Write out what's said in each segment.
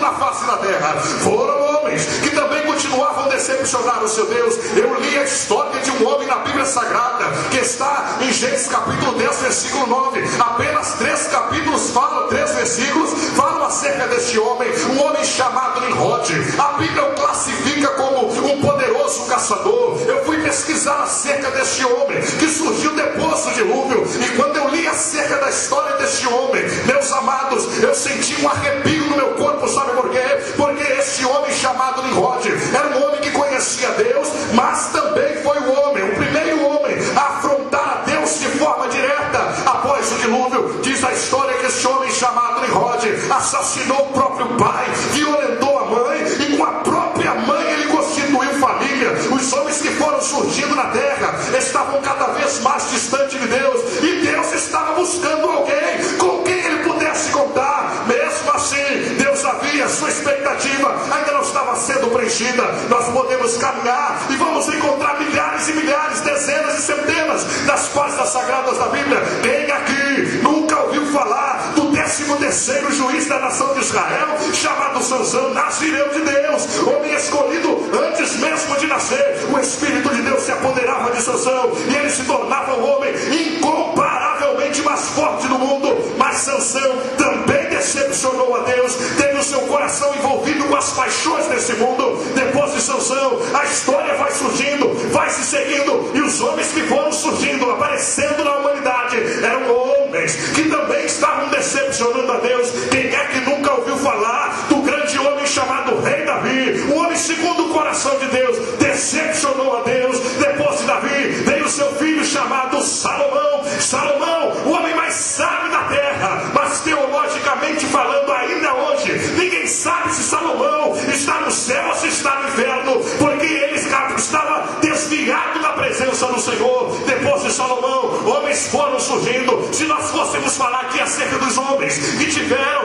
na face da terra. Foram homens que também continuavam a decepcionar o seu Deus. Eu li a história de um homem na Bíblia Sagrada, que está em Gênesis capítulo 10, versículo 9. Apenas 3 capítulos falam, 3 versículos falam acerca deste homem, um homem chamado Nimrod. A Bíblia o classifica como um poderoso caçador. Eu fui pesquisar acerca deste homem, que surgiu depois do dilúvio, e quando eu li acerca da história deste homem, meus amados, eu senti um arrepio no meu corpo. Sabe por quê? Porque este homem chamado Nimrod era um homem que conhecia Deus, mas também foi o primeiro homem a afrontar a Deus de forma direta após o dilúvio. Diz a história que este homem chamado Nimrod assassinou o próprio pai, violentou a mãe, e com a própria mãe ele constituiu família. Os homens que foram surgindo na terra estavam cada vez mais distantes de Deus, e Deus estava buscando alguém com quem ele pudesse contar. Mesmo assim, Deus havia, sua expectativa ainda não estava sendo preenchida. Nós podemos caminhar e vamos encontrar milhares e milhares, dezenas e centenas das páginas sagradas da Bíblia. Quem aqui nunca ouviu falar do 13º juiz da nação de Israel, chamado Sansão, nazireu de Deus, homem escolhido antes mesmo de nascer? O Espírito de Deus se apoderava de Sansão e ele se tornava o homem incomparavelmente mais forte do mundo. Mas Sansão também decepcionou a Deus, teve o seu coração envolvido com as paixões desse mundo. Depois de Sansão, a história vai surgindo, vai se seguindo, e os homens que foram surgindo, aparecendo na humanidade, eram homens que também estavam decepcionando a Deus. Quem é que nunca ouviu falar do grande homem chamado Rei Davi? Um homem segundo o coração de Deus, decepcionou a Deus. Depois de Davi veio o seu filho chamado Salomão. Salomão, o homem mais sábio da terra, mas teologicamente falando, ainda hoje ninguém sabe se Salomão está no céu ou se está no inferno, porque ele estava desviado da presença do Senhor. Depois de Salomão, homens foram surgindo. Se nós fôssemos falar aqui acerca dos homens que tiveram,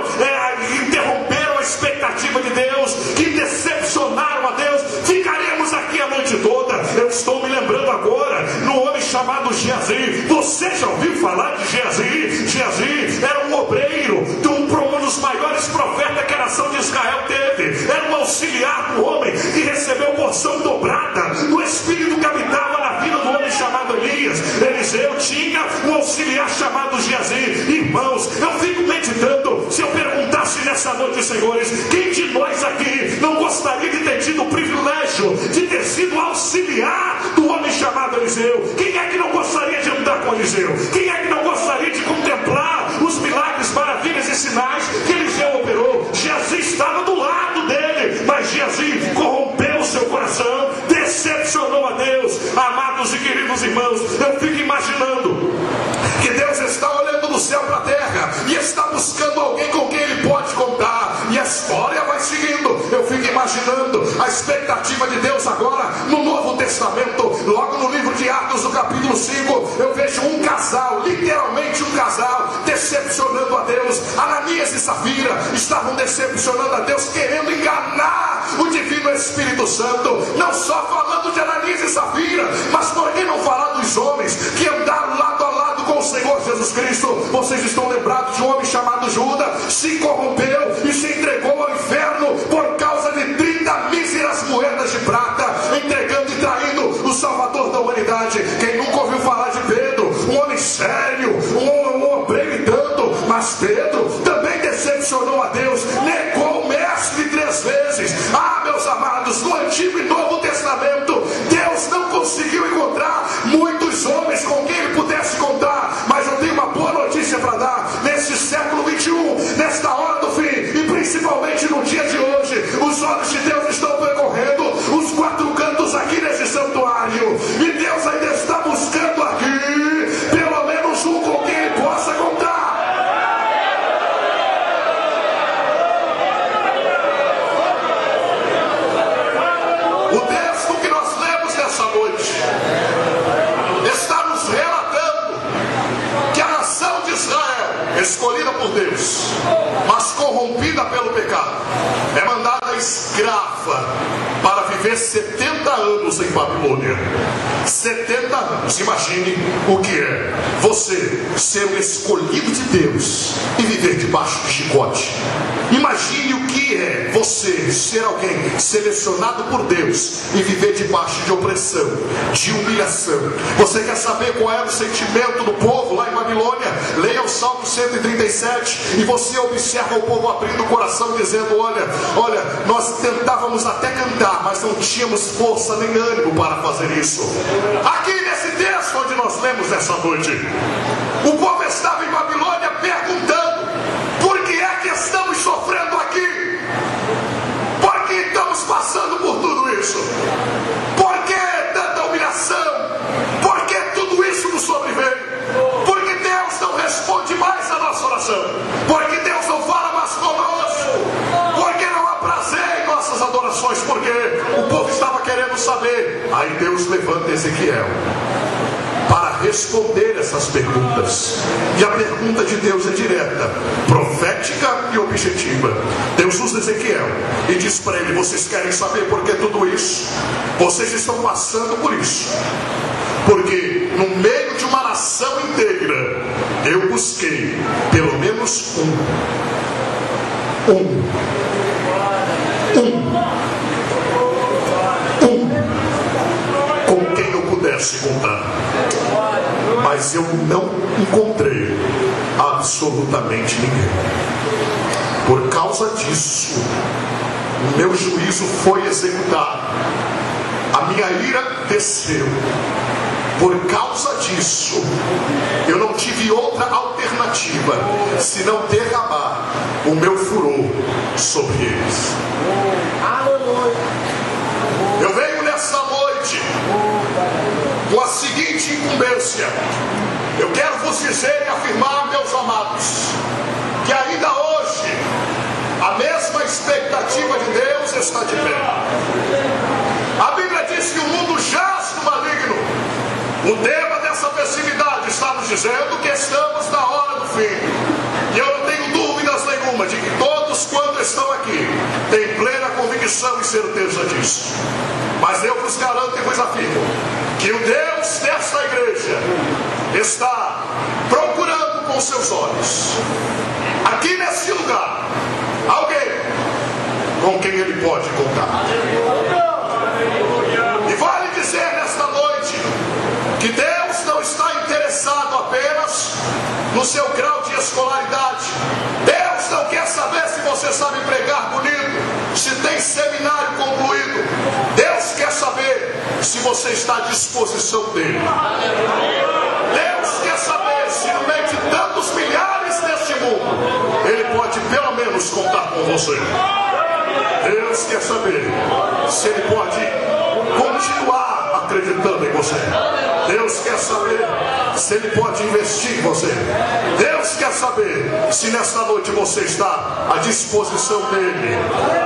interromperam a expectativa de Deus, que decepcionaram a Deus, ficaríamos aqui a noite toda. Eu estou me lembrando agora no homem chamado Geazi. Você já ouviu falar de Geazi? Geazi era um obreiro de um dos maiores profetas que a nação de Israel teve. Era um auxiliar do homem que recebeu porção dobrada do Espírito que habitava na vida do homem chamado Elias. Eliseu tinha um auxiliar chamado Geazi. Irmãos, eu fico meditando, se eu perguntasse nessa noite, senhores, quem de nós aqui não gostaria de ter tido o privilégio de ter sido auxiliar do homem chamado Eliseu? Quem é que não gostaria de andar com Eliseu? Quem é que não gostaria de contemplar os milagres, maravilhas e sinais que Eliseu operou? Geazi estava do lado dele, mas Geazi corrompeu o seu coração, decepcionou a Deus. Amados e queridos irmãos, eu fico imaginando que Deus está olhando do céu para a terra e está buscando alguém com quem ele pode contar, e a história vai seguindo. Eu fico imaginando a expectativa de Deus agora no Novo Testamento. Logo no livro de Atos, no capítulo 5, eu vejo um casal, literalmente um casal, decepcionando a Deus. Ananias e Safira estavam decepcionando a Deus, querendo enganar o divino Espírito Santo. Não só falando de Ananias e Safira, mas por que não falar dos homens que andaram lado a lado com o Senhor Jesus Cristo? Vocês estão lembrados de um homem chamado Judas, se corrompeu e se entregou ao inferno por causa de 30 míseras moedas de prata, entregando e traindo o Salvador da humanidade. Quem nunca ouviu falar de Pedro? Um homem sério, um obreiro e tanto, mas Pedro também decepcionou a Deus, negou o mestre 3 vezes. Ah, meus amados, no Antigo e Novo Testamento, Deus não conseguiu encontrar muitos homens com quem ele pudesse contar, mas eu tenho uma boa notícia para dar. Neste século 21, nesta hora do fim, e principalmente no dia de hoje, os olhos de Deus estão percorrendo os 4 cantos aqui nesse santuário, e Deus ainda está buscando aqui pelo menos um com quem ele possa contar. O texto que nós lemos nessa noite está nos relatando que a nação de Israel, escolhida por Deus, mas corrompida pelo pecado, é mandada escrava para viver 70 anos em Babilônia. 70 anos. Imagine o que é você ser um escolhido de Deus e viver debaixo de chicote. Imagine o que é você ser alguém selecionado por Deus e viver debaixo de opressão, de humilhação. Você quer saber qual era o sentimento do povo lá em Babilônia? Leia o Salmo 137 e você observa o povo abrindo o coração dizendo: olha, nós tentávamos até cantar, mas não tínhamos força nem ânimo para fazer isso. Aqui nesse texto onde nós lemos nessa noite, o povo estava em Babilônia perguntando: por que é que estamos sofrendo aqui? Por que estamos passando por tudo isso? Por que tanta humilhação? Por que tudo isso nos sobreveio? Por que Deus não responde mais a nossa oração? Por que Deus não fala mais conosco? Por que não há prazer em nossas adorações? Porque o povo estava querendo saber. Aí Deus levanta Ezequiel para responder essas perguntas. E a pergunta de Deus é direta, profética e objetiva. Deus usa Ezequiel e diz para ele: vocês querem saber por que tudo isso? Vocês estão passando por isso porque no meio de uma nação inteira eu busquei pelo menos com quem eu pudesse contar, mas eu não encontrei absolutamente ninguém. Por causa disso, o meu juízo foi executado, a minha ira desceu. Por causa disso, eu não tive outra alternativa senão derramar o meu furor sobre eles. Eu venho nessa noite com a seguinte incumbência. Eu quero vos dizer e afirmar, meus amados, que ainda hoje a mesma expectativa de Deus está de pé. A Bíblia diz que o mundo jaz no maligno. O tema dessa festividade está nos dizendo que estamos na hora do fim. E eu não tenho dúvidas nenhuma de que todos quantos estão aqui têm plena convicção e certeza disso. Mas eu vos garanto e vos afirmo que o Deus desta igreja está procurando com seus olhos, aqui nesse lugar, alguém com quem ele pode contar. E vale dizer nesta noite que Deus não está interessado apenas no seu grau de escolaridade. Deus não quer saber se você sabe pregar bonito, se tem seminário concluído. Deus quer saber se você está à disposição dele. Deus quer saber se no meio de tantos milhares deste mundo ele pode pelo menos contar com você. Deus quer saber se ele pode continuar acreditando em você. Deus quer saber se ele pode investir em você. Deus quer saber se nesta noite você está à disposição dele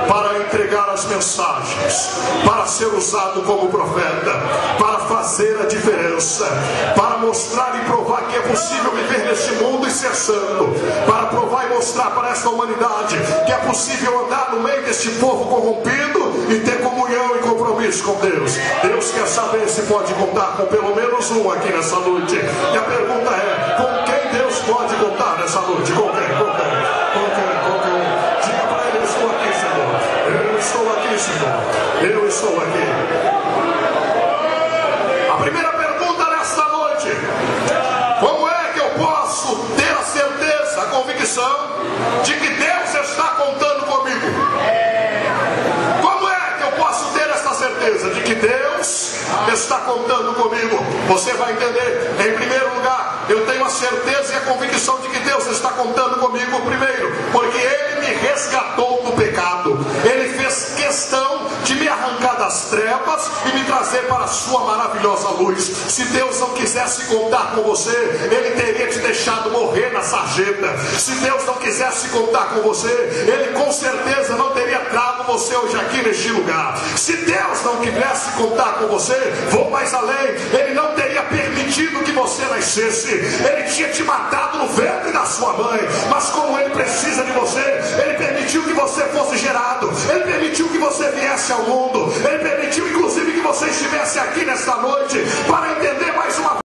para entregar as mensagens, para ser usado como profeta, para fazer a diferença, para mostrar e provar que é possível viver neste mundo e ser santo, para provar e mostrar para esta humanidade que é possível andar no meio deste povo corrompido e ter comunhão e compromisso com Deus. Deus quer saber se pode contar com pelo menos um aqui nessa noite. E a pergunta é: com quem Deus pode contar nessa noite? Com quem? Diga para ele: eu estou aqui, Senhor. Eu estou aqui, Senhor. Eu estou aqui. A primeira pergunta nesta noite: como é que eu posso ter a certeza, a convicção de que Deus está contando comigo? Como é que eu posso ter essa certeza de que Deus está contando comigo? Você vai entender. Em primeiro lugar, eu tenho a certeza e a convicção de que Deus está contando comigo, primeiro, porque Ele me resgatou do pecado. Ele fez questão de me arrancar das trevas e me trazer para a sua maravilhosa luz. Se Deus não quisesse contar com você, Ele teria te deixado morrer na sarjeta. Se Deus não quisesse contar com você, Ele com certeza não teria trago você hoje aqui neste lugar. Se Deus não quisesse contar com você, vou mais além, Ele não teria permitido que você nascesse. Ele tinha te matado no ventre da sua mãe, mas como Ele precisa de você, Ele permitiu que você fosse gerado, Ele permitiu que você viesse ao mundo, Ele permitiu inclusive que você estivesse aqui nesta noite para entender mais uma vez